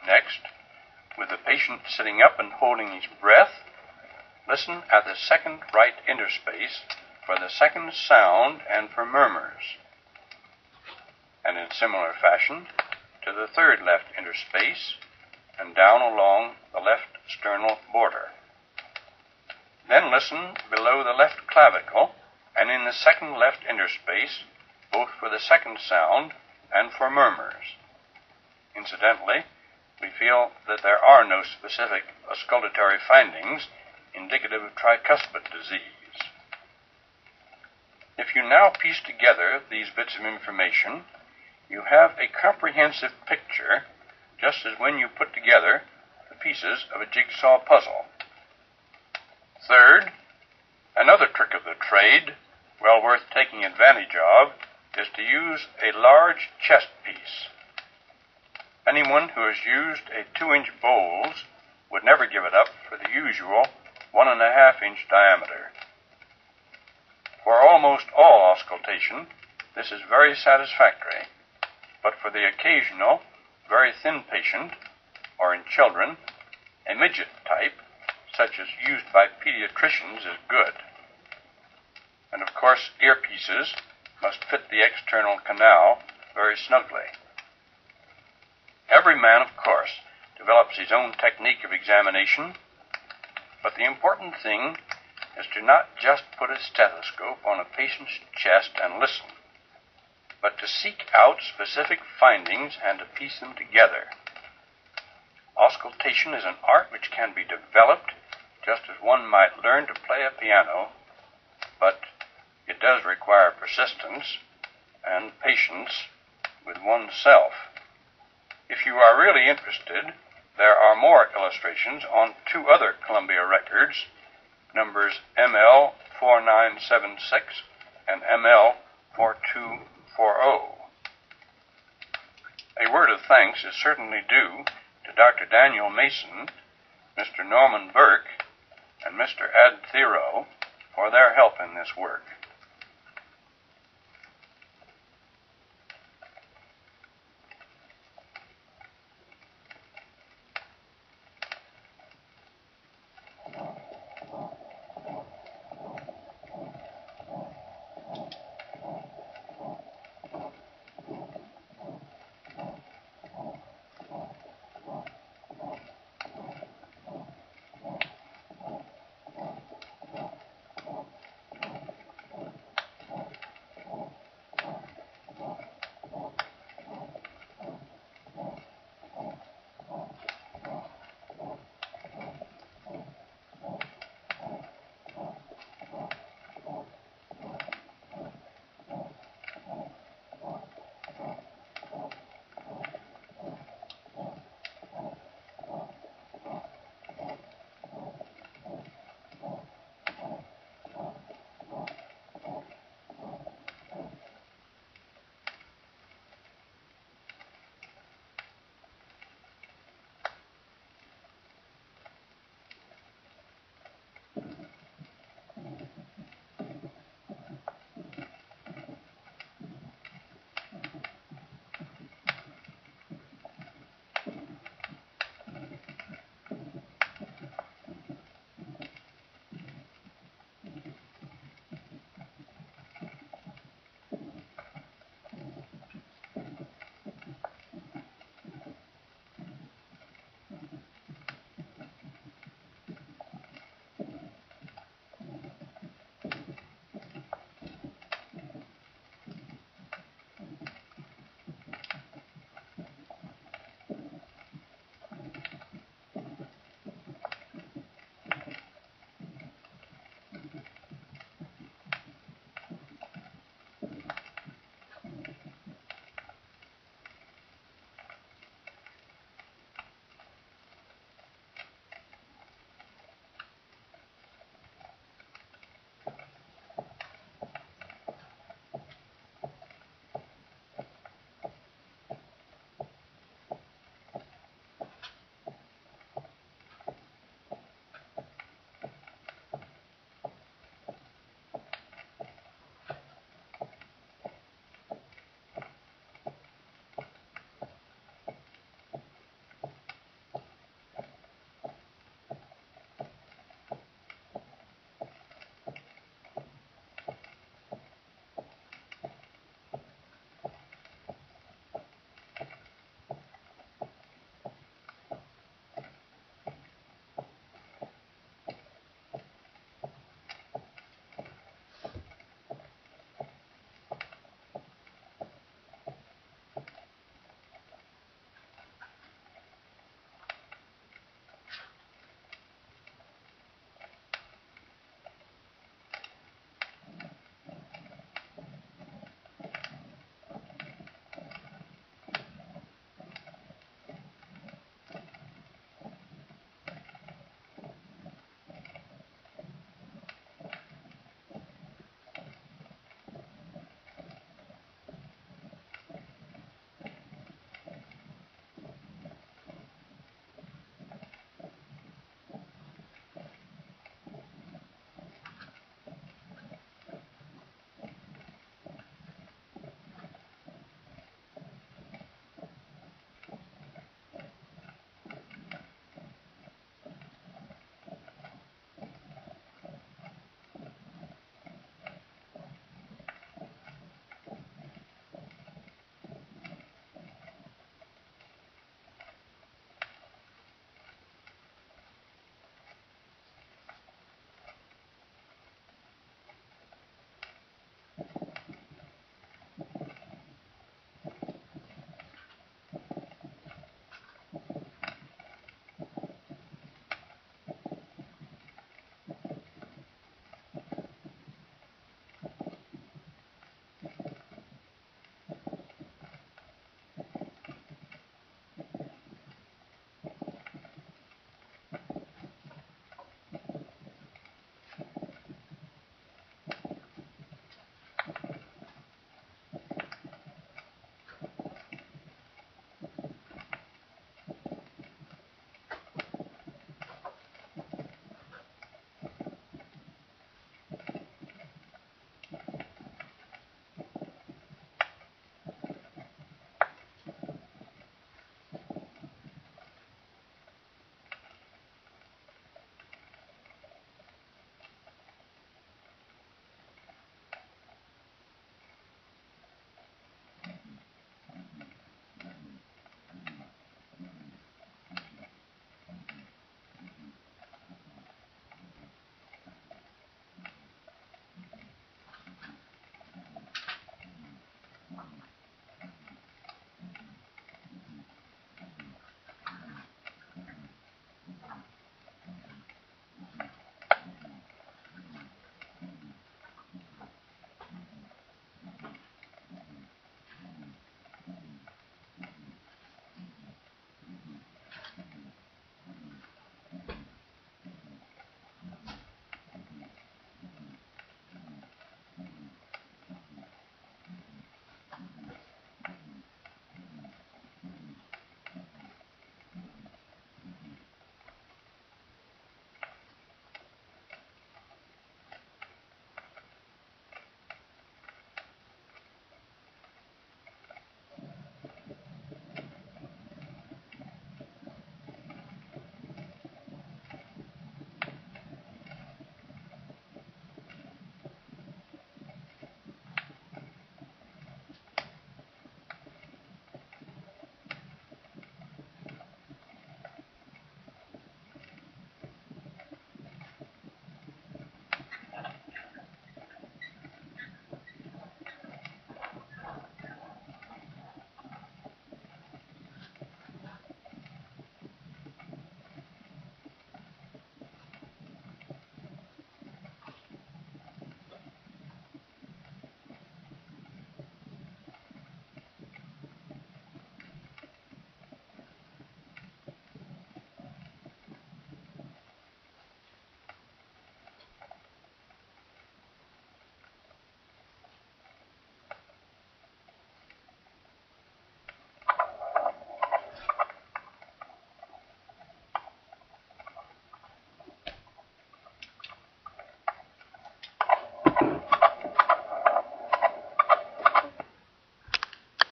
Next, with the patient sitting up and holding his breath, listen at the second right interspace for the second sound and for murmurs. And in similar fashion, to the third left interspace and down along the left sternal border. Then listen below the left clavicle and in the second left interspace, both for the second sound and for murmurs. Incidentally, we feel that there are no specific auscultatory findings indicative of tricuspid disease. If you now piece together these bits of information, you have a comprehensive picture, just as when you put together the pieces of a jigsaw puzzle. Third, another trick of the trade, well worth taking advantage of, is to use a large chest piece. Anyone who has used a 2-inch bowls would never give it up for the usual 1.5-inch diameter. For almost all auscultation, this is very satisfactory, but for the occasional, very thin patient, or in children, a midget type, such as used by pediatricians, is good. And of course, earpieces must fit the external canal very snugly. Every man, of course, develops his own technique of examination, but the important thing is to not just put a stethoscope on a patient's chest and listen, but to seek out specific findings and to piece them together. Auscultation is an art which can be developed just as one might learn to play a piano, but it does require persistence and patience with oneself. If you are really interested, there are more illustrations on 2 other Columbia records, numbers ML4976 and ML4240. A word of thanks is certainly due to Dr. Daniel Mason, Mr. Norman Burke, and Mr. Ed Thero for their help in this work.